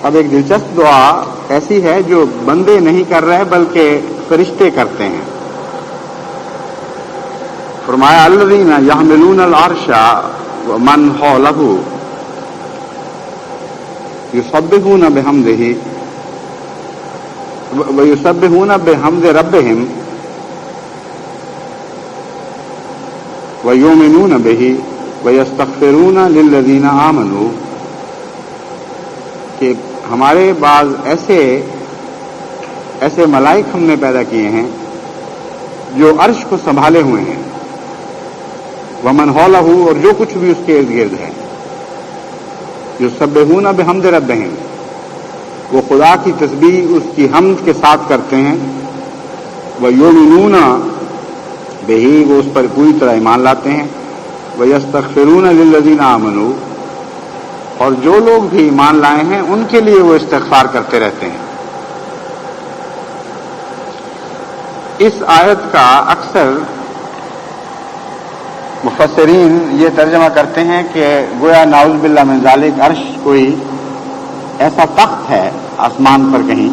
اب ایک دلچسپ دعا ایسی ہے جو بندے نہیں کر رہے بلکہ فرشتے کرتے ہیں. فرمایا الذین یحملون العرش ومن حولہ یسبحون بحمدہ ویسبحون بحمد ربہم ویؤمنون بہ ویستغفرون للذین آمنوا. کہ ہمارے بعض ایسے ملائک ہم نے پیدا کیے ہیں جو عرش کو سنبھالے ہوئے ہیں، ومن حولہ اور جو کچھ بھی اس کے ارد گرد ہے، یسبحون بحمد ربہم وہ خدا کی تسبیح اس کی حمد کے ساتھ کرتے ہیں، ویؤمنون بہ وہ اس پر پوری طرح ایمان لاتے ہیں، ویستغفرون للذین آمنوا اور جو لوگ بھی ایمان لائے ہیں ان کے لیے وہ استغفار کرتے رہتے ہیں. اس آیت کا اکثر مفسرین یہ ترجمہ کرتے ہیں کہ گویا نعوذ باللہ من ذالک عرش کوئی ایسا تخت ہے آسمان پر کہیں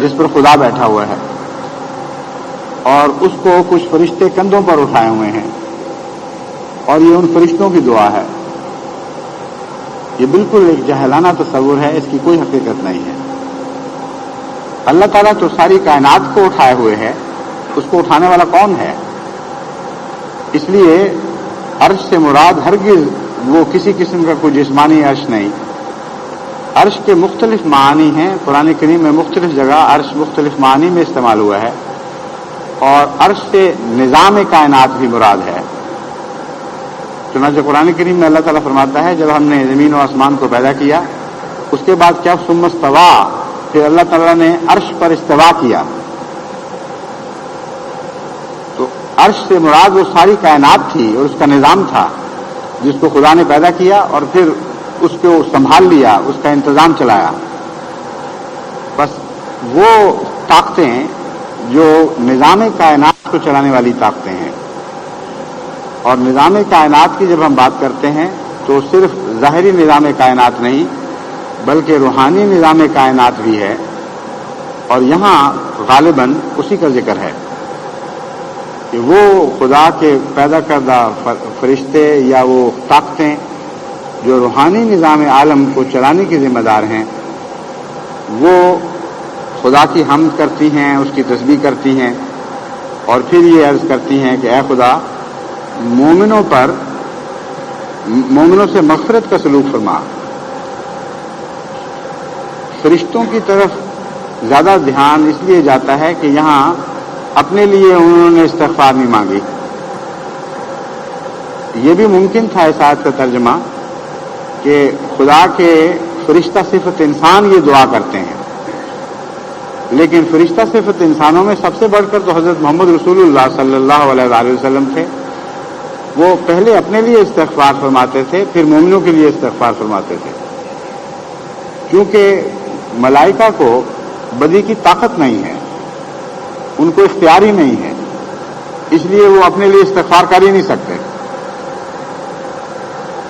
جس پر خدا بیٹھا ہوا ہے اور اس کو کچھ فرشتے کندھوں پر اٹھائے ہوئے ہیں اور یہ ان فرشتوں کی دعا ہے. یہ بالکل ایک جاہلانہ تصور ہے، اس کی کوئی حقیقت نہیں ہے. اللہ تعالیٰ تو ساری کائنات کو اٹھائے ہوئے ہے، اس کو اٹھانے والا کون ہے؟ اس لیے عرش سے مراد ہرگز وہ کسی قسم کا کوئی جسمانی عرش نہیں. عرش کے مختلف معانی ہیں، قرآن کریم میں مختلف جگہ عرش مختلف معانی میں استعمال ہوا ہے، اور عرش سے نظام کائنات بھی مراد ہے. چنانچہ قرآن کریم میں اللہ تعالیٰ فرماتا ہے جب ہم نے زمین و آسمان کو پیدا کیا اس کے بعد کیا ثم استویٰ پھر اللہ تعالیٰ نے عرش پر استوا کیا. تو عرش سے مراد وہ ساری کائنات تھی اور اس کا نظام تھا جس کو خدا نے پیدا کیا اور پھر اس کو سنبھال لیا، اس کا انتظام چلایا. بس وہ طاقتیں جو نظام کائنات کو چلانے والی طاقتیں ہیں، اور نظام کائنات کی جب ہم بات کرتے ہیں تو صرف ظاہری نظام کائنات نہیں بلکہ روحانی نظام کائنات بھی ہے، اور یہاں غالباً اسی کا ذکر ہے کہ وہ خدا کے پیدا کردہ فرشتے یا وہ طاقتیں جو روحانی نظام عالم کو چلانے کی ذمہ دار ہیں وہ خدا کی حمد کرتی ہیں، اس کی تسبیح کرتی ہیں اور پھر یہ عرض کرتی ہیں کہ اے خدا مومنوں سے مغفرت کا سلوک فرما. فرشتوں کی طرف زیادہ دھیان اس لیے جاتا ہے کہ یہاں اپنے لیے انہوں نے استغفار نہیں مانگی. یہ بھی ممکن تھا اس آیت کا ترجمہ کہ خدا کے فرشتہ صفت انسان یہ دعا کرتے ہیں، لیکن فرشتہ صفت انسانوں میں سب سے بڑھ کر تو حضرت محمد رسول اللہ صلی اللہ علیہ وآلہ وسلم تھے. وہ پہلے اپنے لیے استغفار فرماتے تھے، پھر مومنوں کے لیے استغفار فرماتے تھے. کیونکہ ملائکہ کو بدی کی طاقت نہیں ہے، ان کو اختیار ہی نہیں ہے، اس لیے وہ اپنے لیے استغفار کر ہی نہیں سکتے.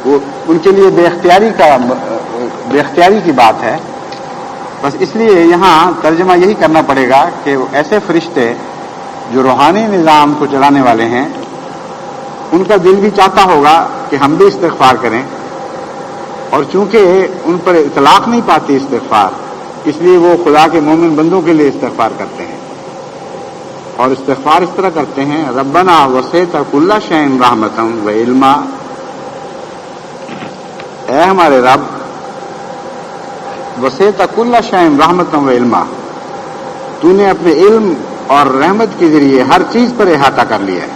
وہ ان کے لیے بے اختیاری کی بات ہے. بس اس لیے یہاں ترجمہ یہی کرنا پڑے گا کہ ایسے فرشتے جو روحانی نظام کو چلانے والے ہیں ان کا دل بھی چاہتا ہوگا کہ ہم بھی استغفار کریں، اور چونکہ ان پر اطلاق نہیں پاتی استغفار اس لیے وہ خدا کے مومن بندوں کے لیے استغفار کرتے ہیں. اور استغفار اس طرح کرتے ہیں ربنا وسعت کل شیء رحمۃ و علما، اے ہمارے رب وسعت کل شیء رحمۃ و علما، تو نے اپنے علم اور رحمت کے ذریعے ہر چیز پر احاطہ کر لیا ہے.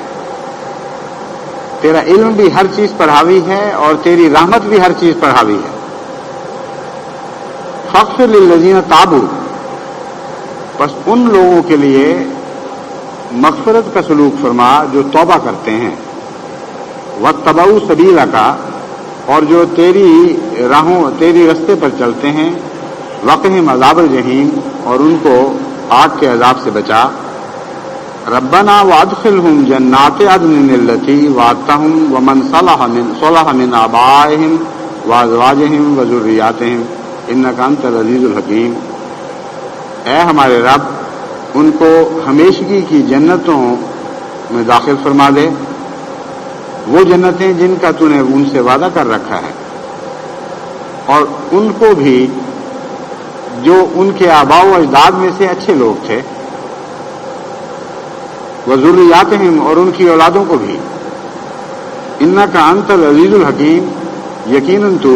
تیرا علم بھی ہر چیز پر حاوی ہے اور تیری رحمت بھی ہر چیز پر حاوی ہے. فاغفر للذین تابوا، بس ان لوگوں کے لیے مغفرت کا سلوک فرما جو توبہ کرتے ہیں، واتبعوا سبیلک، اور جو تیری رستے پر چلتے ہیں، وقہم عذاب الجحیم، اور ان کو آگ کے عذاب سے بچا. ربنا وادخلهم جنات عدن التي وعدتهم ومن صلح من آبائهم وازواجهم وذرياتهم انک انت العزیز الحکیم، اے ہمارے رب ان کو ہمیشگی کی جنتوں میں داخل فرما دے، وہ جنتیں جن کا تو نے ان سے وعدہ کر رکھا ہے، اور ان کو بھی جو ان کے آباء و اجداد میں سے اچھے لوگ تھے، وذریاتہم، اور ان کی اولادوں کو بھی، انک انت العزیز الحکیم، یقیناً تو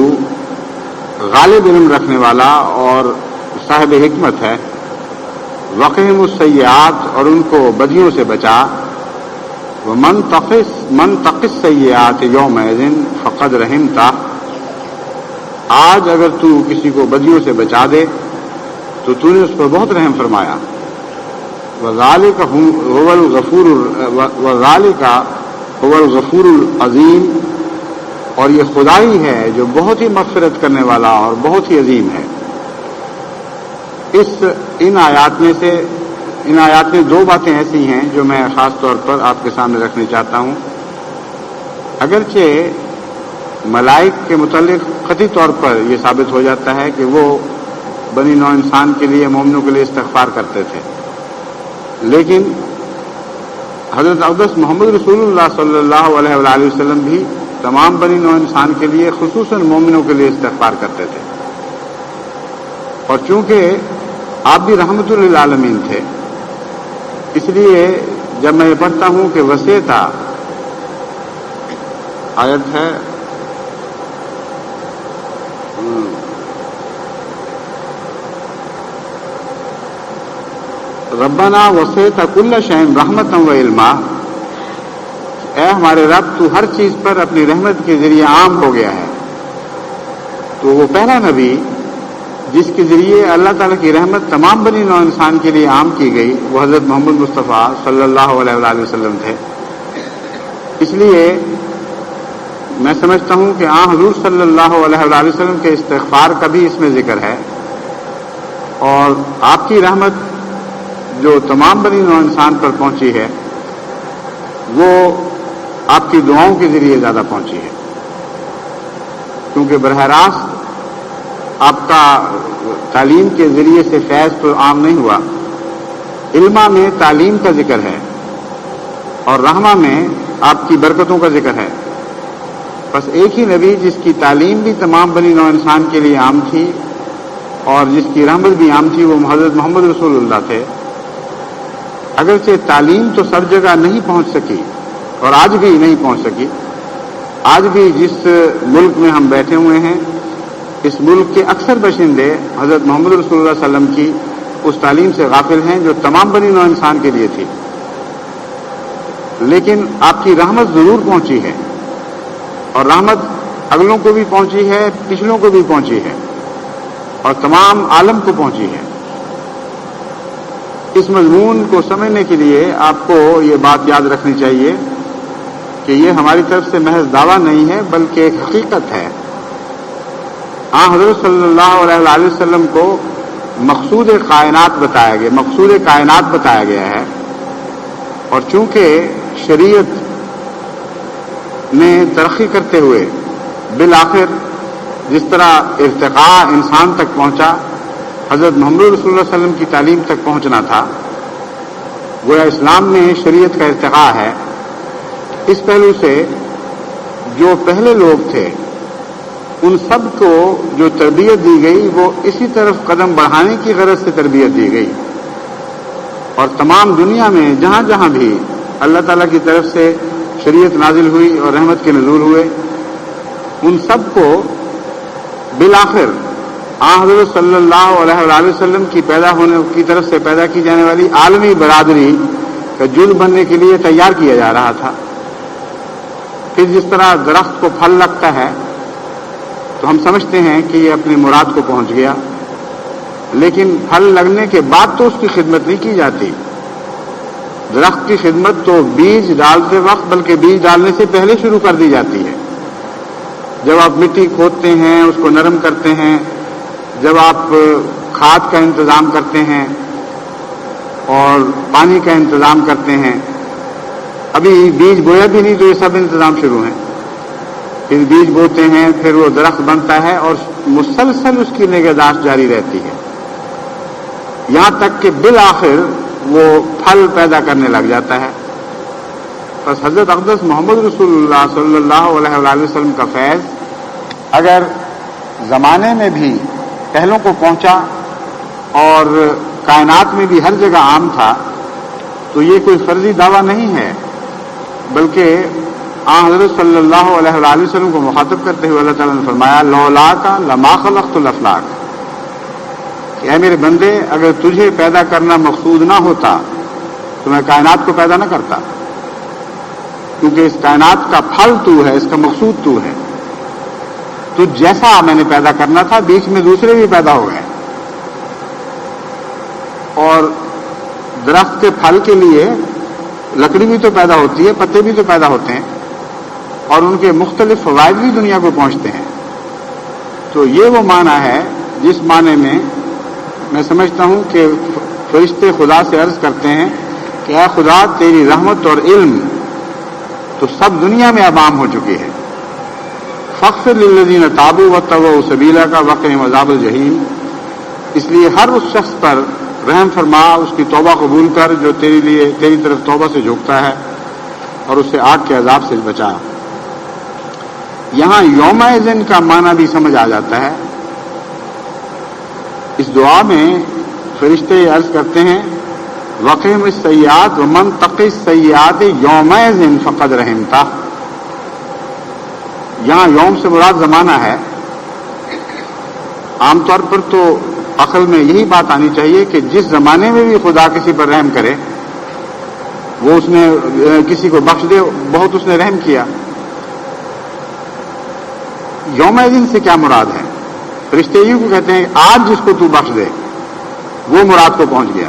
غالب علم رکھنے والا اور صاحب حکمت ہے، وقہم السیئات، اور ان کو بدیوں سے بچا، ومن تق السیئات یومئذ فقد رحمتہ، آج اگر تو کسی کو بدیوں سے بچا دے تو نے اس پر بہت رحم فرمایا، وذالک هو الغفور العظیم، اور یہ خدا ہی ہے جو بہت ہی مغفرت کرنے والا اور بہت ہی عظیم ہے۔ ان آیات میں دو باتیں ایسی ہیں جو میں خاص طور پر آپ کے سامنے رکھنی چاہتا ہوں۔ اگرچہ ملائک کے متعلق قطعی طور پر یہ ثابت ہو جاتا ہے کہ وہ بنی نوع انسان کے لیے، مومنوں کے لیے استغفار کرتے تھے، لیکن حضرت اقدس محمد رسول اللہ صلی اللہ علیہ وآلہ وسلم بھی تمام بنی نوع انسان کے لیے، خصوصاً مومنوں کے لیے استغفار کرتے تھے، اور چونکہ آپ بھی رحمت للعالمین تھے، اس لیے جب میں یہ پڑھتا ہوں کہ وسیع تھا، آیت ہے ربنا وسعت کل شیء رحمتا و علما، اے ہمارے رب تو ہر چیز پر اپنی رحمت کے ذریعے عام ہو گیا ہے۔ تو وہ پہلا نبی جس کے ذریعے اللہ تعالیٰ کی رحمت تمام بنی نوع انسان کے لیے عام کی گئی، وہ حضرت محمد مصطفیٰ صلی اللہ علیہ وآلہ وسلم تھے۔ اس لیے میں سمجھتا ہوں کہ حضور صلی اللہ علیہ وآلہ وسلم کے استغفار کا بھی اس میں ذکر ہے، اور آپ کی رحمت جو تمام بنی نوع انسان پر پہنچی ہے وہ آپ کی دعاؤں کے ذریعے زیادہ پہنچی ہے، کیونکہ براہ راست آپ کا تعلیم کے ذریعے سے فیض تو عام نہیں ہوا، علما میں تعلیم کا ذکر ہے اور رحمہ میں آپ کی برکتوں کا ذکر ہے۔ بس ایک ہی نبی جس کی تعلیم بھی تمام بنی نوع انسان کے لیے عام تھی اور جس کی رحمت بھی عام تھی، وہ حضرت محمد رسول اللہ تھے۔ اگرچہ تعلیم تو سب جگہ نہیں پہنچ سکی اور آج بھی نہیں پہنچ سکی، آج بھی جس ملک میں ہم بیٹھے ہوئے ہیں، اس ملک کے اکثر باشندے حضرت محمد رسول اللہ صلی اللہ علیہ وسلم کی اس تعلیم سے غافل ہیں جو تمام بنی نوع انسان کے لیے تھی، لیکن آپ کی رحمت ضرور پہنچی ہے، اور رحمت اگلوں کو بھی پہنچی ہے، پچھلوں کو بھی پہنچی ہے، اور تمام عالم کو پہنچی ہے۔ اس مضمون کو سمجھنے کے لیے آپ کو یہ بات یاد رکھنی چاہیے کہ یہ ہماری طرف سے محض دعویٰ نہیں ہے بلکہ ایک حقیقت ہے۔ حضرت صلی اللہ علیہ وآلہ وسلم کو مقصود کائنات بتایا گیا ہے، اور چونکہ شریعت نے ترقی کرتے ہوئے بالآخر جس طرح ارتقاء انسان تک پہنچا، حضرت محمد رسول اللہ صلی اللہ علیہ وسلم کی تعلیم تک پہنچنا تھا، گویا اسلام میں شریعت کا ارتقاء ہے۔ اس پہلو سے جو پہلے لوگ تھے ان سب کو جو تربیت دی گئی وہ اسی طرف قدم بڑھانے کی غرض سے تربیت دی گئی، اور تمام دنیا میں جہاں جہاں بھی اللہ تعالیٰ کی طرف سے شریعت نازل ہوئی اور رحمت کے نزول ہوئے، ان سب کو بالآخر حضرت صلی اللہ علیہ وآلہ وسلم کی پیدا ہونے کی طرف سے پیدا کی جانے والی عالمی برادری کا جز بننے کے لیے تیار کیا جا رہا تھا۔ پھر جس طرح درخت کو پھل لگتا ہے تو ہم سمجھتے ہیں کہ یہ اپنی مراد کو پہنچ گیا، لیکن پھل لگنے کے بعد تو اس کی خدمت نہیں کی جاتی۔ درخت کی خدمت تو بیج ڈالتے وقت بلکہ بیج ڈالنے سے پہلے شروع کر دی جاتی ہے۔ جب آپ مٹی کھودتے ہیں، اس کو نرم کرتے ہیں، جب آپ کھاد کا انتظام کرتے ہیں اور پانی کا انتظام کرتے ہیں، ابھی بیج بویا بھی نہیں تو یہ سب انتظام شروع ہیں، پھر بیج بوتے ہیں، پھر وہ درخت بنتا ہے اور مسلسل اس کی نگہداشت جاری رہتی ہے، یہاں تک کہ بالآخر وہ پھل پیدا کرنے لگ جاتا ہے۔ بس حضرت اقدس محمد رسول اللہ صلی اللہ علیہ وآلہ وسلم کا فیض اگر زمانے میں بھی پہلوں کو پہنچا اور کائنات میں بھی ہر جگہ عام تھا، تو یہ کوئی فرضی دعویٰ نہیں ہے، بلکہ حضرت صلی اللہ علیہ وآلہ وسلم کو مخاطب کرتے ہوئے اللہ تعالیٰ نے فرمایا لولا کا لما خلقت الافلاک، کہ اے میرے بندے اگر تجھے پیدا کرنا مقصود نہ ہوتا تو میں کائنات کو پیدا نہ کرتا، کیونکہ اس کائنات کا پھل تو ہے، اس کا مقصود تو ہے، تو جیسا میں نے پیدا کرنا تھا بیچ میں دوسرے بھی پیدا ہو گئے، اور درخت کے پھل کے لیے لکڑی بھی تو پیدا ہوتی ہے، پتے بھی تو پیدا ہوتے ہیں، اور ان کے مختلف فوائد بھی دنیا کو پہنچتے ہیں۔ تو یہ وہ معنی ہے جس معنی میں سمجھتا ہوں کہ فرشتے خدا سے عرض کرتے ہیں کہ اے خدا تیری رحمت اور علم تو سب دنیا میں اب عام ہو چکی ہے، فاغفر للذین تابوا واتبعوا سبیلک وقہم عذاب الجحیم، اس لیے ہر اس شخص پر رحم فرما، اس کی توبہ قبول کر جو تیری طرف توبہ سے جھکتا ہے، اور اسے آگ کے عذاب سے بچا۔ یہاں یوم اذن کا معنی بھی سمجھ آ جاتا ہے۔ اس دعا میں فرشتے عرض کرتے ہیں وقہم السیئات ومن تقی السیئات یوم اذن فقد رحمتہ، یہاں یوم سے مراد زمانہ ہے۔ عام طور پر تو عقل میں یہی بات آنی چاہیے کہ جس زمانے میں بھی خدا کسی پر رحم کرے وہ اس نے کسی کو بخش دے، بہت اس نے رحم کیا۔ یوم دن سے کیا مراد ہے؟ فرشتے یوں کو کہتے ہیں آج جس کو تو بخش دے وہ مراد کو پہنچ گیا۔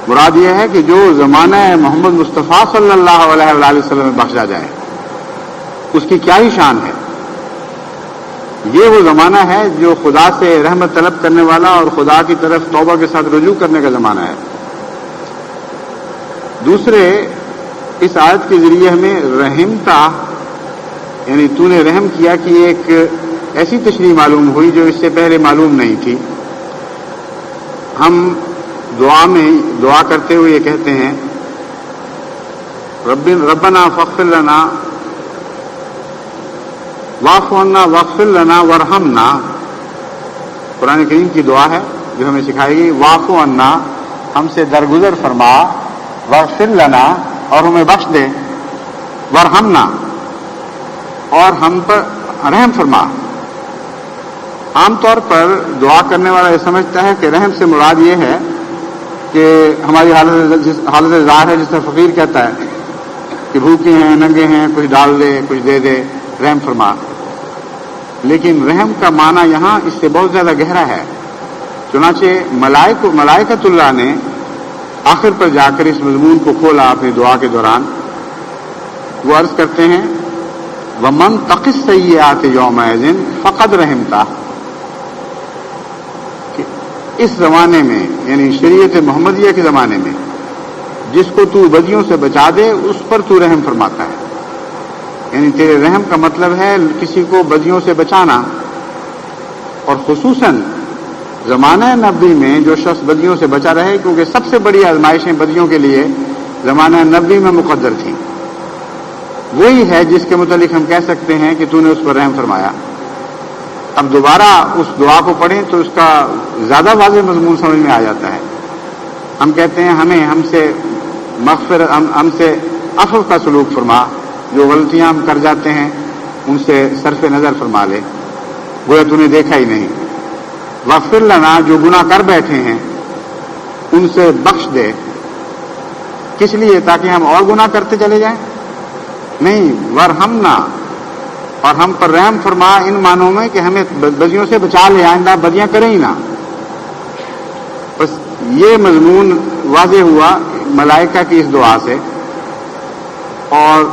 مراد یہ ہے کہ جو زمانہ محمد مصطفیٰ صلی اللہ علیہ وآلہ وسلم میں بخشا جائے اس کی کیا ہی شان ہے۔ یہ وہ زمانہ ہے جو خدا سے رحمت طلب کرنے والا اور خدا کی طرف توبہ کے ساتھ رجوع کرنے کا زمانہ ہے۔ دوسرے اس آیت کے ذریعے ہمیں رحمتا یعنی تو نے رحم کیا کہ ایک ایسی تشریح معلوم ہوئی جو اس سے پہلے معلوم نہیں تھی۔ ہم دعا کرتے ہوئے یہ کہتے ہیں ربنا فاغفر لنا واعف عنا واغفر لنا وارحمنا، قرآن کریم کی دعا ہے جو ہمیں سکھائی گئی، واعف عنا ہم سے درگزر فرما، واغفر لنا اور ہمیں بخش دے، وارحمنا اور ہم پر رحم فرما۔ عام طور پر دعا کرنے والا یہ سمجھتا ہے کہ رحم سے مراد یہ ہے کہ ہماری حالت ظاہر ہے، جس طرح فقیر کہتا ہے کہ بھوکے ہیں ننگے ہیں کچھ ڈال دے کچھ دے دے رحم فرما، لیکن رحم کا معنی یہاں اس سے بہت زیادہ گہرا ہے۔ چنانچہ ملائکۃ اللہ نے آخر پر جا کر اس مضمون کو کھولا اپنی دعا کے دوران۔ وہ عرض کرتے ہیں وَمَن تَقِ السَّيِّئَاتِ يَوْمَئِذٍ فَقَدْ رَحِمْتَهُ، کہ اس زمانے میں یعنی شریعت محمدیہ کے زمانے میں جس کو تو بدیوں سے بچا دے اس پر تو رحم فرماتا ہے۔ یعنی تیرے رحم کا مطلب ہے کسی کو بدیوں سے بچانا، اور خصوصاً زمانہ نبوی میں جو شخص بدیوں سے بچا رہے، کیونکہ سب سے بڑی آزمائشیں بدیوں کے لیے زمانہ نبوی میں مقدر تھیں، وہی ہے جس کے متعلق ہم کہہ سکتے ہیں کہ تو نے اس پر رحم فرمایا۔ اب دوبارہ اس دعا کو پڑھیں تو اس کا زیادہ واضح مضمون سمجھ میں آ جاتا ہے۔ ہم کہتے ہیں ہم سے عفو کا سلوک فرما، جو غلطیاں ہم کر جاتے ہیں ان سے صرف نظر فرما لے، گویا تو نے دیکھا ہی نہیں۔ واغفر لنا، جو گناہ کر بیٹھے ہیں ان سے بخش دے، کس لیے؟ تاکہ ہم اور گناہ کرتے چلے جائیں؟ نہیں، وارحمنا، اور ہم پر رحم فرما ان معنوں میں کہ ہمیں بدیوں سے بچا لے، آئندہ بدیاں کریں ہی نہ۔ بس یہ مضمون واضح ہوا ملائکہ کی اس دعا سے۔ اور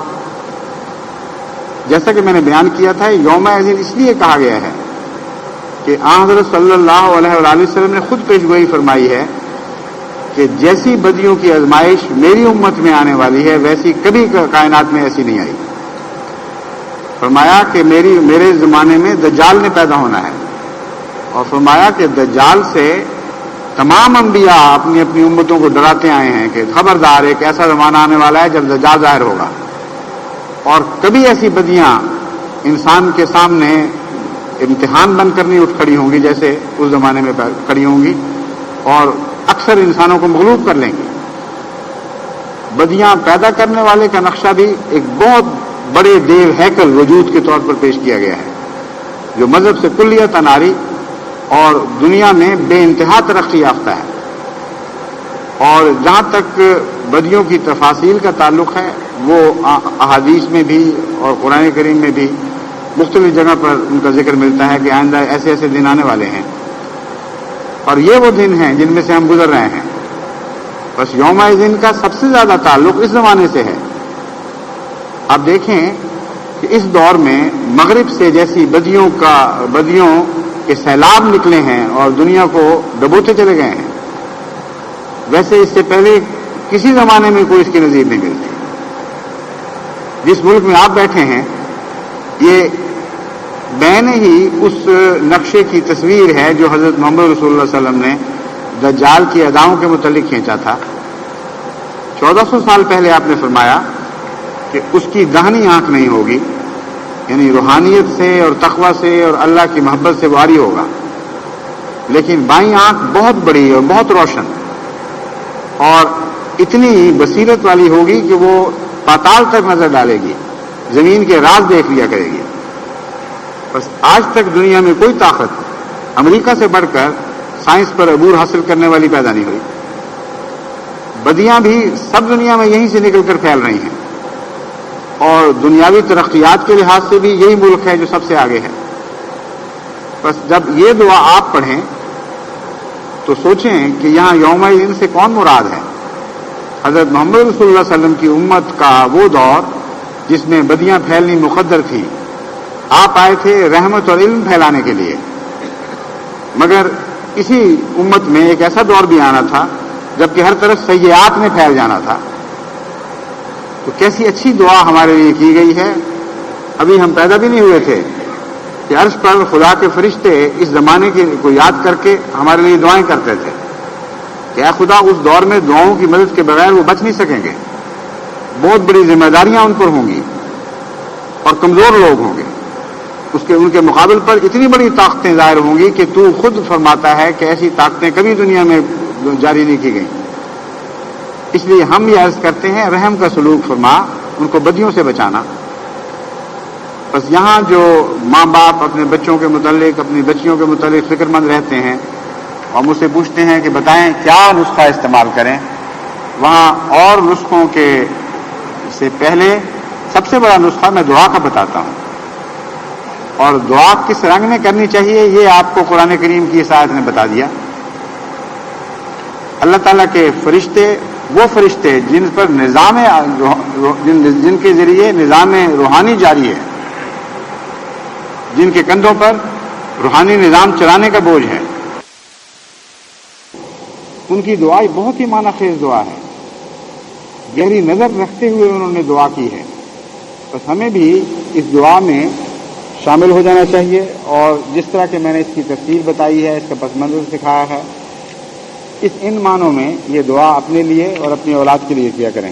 جیسا کہ میں نے بیان کیا تھا یوم اذن اس لیے کہا گیا ہے کہ حضرت صلی اللہ علیہ وآلہ وسلم نے خود پیشگوئی فرمائی ہے کہ جیسی بدیوں کی آزمائش میری امت میں آنے والی ہے ویسی کبھی کائنات میں ایسی نہیں آئی۔ فرمایا کہ میرے زمانے میں دجال نے پیدا ہونا ہے، اور فرمایا کہ دجال سے تمام انبیاء اپنی اپنی امتوں کو ڈراتے آئے ہیں کہ خبردار ایک ایسا زمانہ آنے والا ہے جب دجال ظاہر ہوگا، اور کبھی ایسی بدیاں انسان کے سامنے امتحان بن کر نہیں اٹھ کھڑی ہوں گی جیسے اس زمانے میں کھڑی ہوں گی، اور اکثر انسانوں کو مغلوب کر لیں گی۔ بدیاں پیدا کرنے والے کا نقشہ بھی ایک بہت بڑے دیو ہیکل وجود کے طور پر پیش کیا گیا ہے، جو مذہب سے کلیت اناری اور دنیا میں بے انتہا ترقی یافتہ ہے۔ اور جہاں تک بدیوں کی تفاصیل کا تعلق ہے، وہ احادیث میں بھی اور قرآن کریم میں بھی مختلف جگہ پر ان کا ذکر ملتا ہے کہ آئندہ ایسے ایسے دن آنے والے ہیں، اور یہ وہ دن ہیں جن میں سے ہم گزر رہے ہیں۔ بس یوم دن کا سب سے زیادہ تعلق اس زمانے سے ہے۔ آپ دیکھیں کہ اس دور میں مغرب سے جیسی بدیوں کے سیلاب نکلے ہیں اور دنیا کو ڈبوتے چلے گئے ہیں، ویسے اس سے پہلے کسی زمانے میں کوئی اس کی نظیر نہیں ملتی۔ جس ملک میں آپ بیٹھے ہیں، یہ بین ہی اس نقشے کی تصویر ہے جو حضرت محمد رسول اللہ صلی اللہ علیہ وسلم نے دجال کی اداؤں کے متعلق کھینچا تھا۔ 1400 سال پہلے آپ نے فرمایا کہ اس کی داہنی آنکھ نہیں ہوگی، یعنی روحانیت سے اور تقوی سے اور اللہ کی محبت سے واری ہوگا، لیکن بائیں آنکھ بہت بڑی اور بہت روشن اور اتنی بصیرت والی ہوگی کہ وہ پاتال تک نظر ڈالے گی، زمین کے راز دیکھ لیا کرے گی۔ بس آج تک دنیا میں کوئی طاقت امریکہ سے بڑھ کر سائنس پر عبور حاصل کرنے والی پیدا نہیں ہوئی۔ بدیاں بھی سب دنیا میں یہیں سے نکل کر پھیل رہی ہیں، اور دنیاوی ترقیات کے لحاظ سے بھی یہی ملک ہے جو سب سے آگے ہے۔ بس جب یہ دعا آپ پڑھیں تو سوچیں کہ یہاں یوم دن سے کون مراد ہے؟ حضرت محمد رسول اللہ صلی اللہ علیہ وسلم کی امت کا وہ دور جس میں بدیاں پھیلنی مقدر تھی، آپ آئے تھے رحمت اور علم پھیلانے کے لیے، مگر اسی امت میں ایک ایسا دور بھی آنا تھا جبکہ ہر طرف سیئات میں پھیل جانا تھا۔ تو کیسی اچھی دعا ہمارے لیے کی گئی ہے۔ ابھی ہم پیدا بھی نہیں ہوئے تھے کہ عرش پر خدا کے فرشتے اس زمانے کو یاد کر کے ہمارے لیے دعائیں کرتے تھے کہ اے خدا، اس دور میں دعاؤں کی مدد کے بغیر وہ بچ نہیں سکیں گے، بہت بڑی ذمہ داریاں ان پر ہوں گی اور کمزور لوگ ہوں گے، ان کے مقابل پر اتنی بڑی طاقتیں ظاہر ہوں گی کہ تو خود فرماتا ہے کہ ایسی طاقتیں کبھی دنیا میں جاری نہیں کی گئیں۔ اس لیے ہم یہ عرض کرتے ہیں، رحم کا سلوک فرما، ان کو بدیوں سے بچانا۔ بس یہاں جو ماں باپ اپنے بچوں کے متعلق، اپنی بچیوں کے متعلق فکر مند رہتے ہیں اور مجھ سے پوچھتے ہیں کہ بتائیں کیا نسخہ استعمال کریں، وہاں اور نسخوں کے سے پہلے سب سے بڑا نسخہ میں دعا کا بتاتا ہوں، اور دعا کس رنگ میں کرنی چاہیے یہ آپ کو قرآن کریم کی اس آیت نے بتا دیا۔ اللہ تعالیٰ کے فرشتے، وہ فرشتے جن پر جن کے ذریعے نظام روحانی جاری ہے، جن کے کندھوں پر روحانی نظام چلانے کا بوجھ ہے، ان کی دعا بہت ہی معنی خیز دعا ہے، گہری نظر رکھتے ہوئے انہوں نے دعا کی ہے۔ بس ہمیں بھی اس دعا میں شامل ہو جانا چاہیے، اور جس طرح کہ میں نے اس کی تفصیل بتائی ہے، اس کا پس منظر سکھایا ہے، ان معنوں میں یہ دعا اپنے لیے اور اپنی اولاد کے لیے کیا کریں۔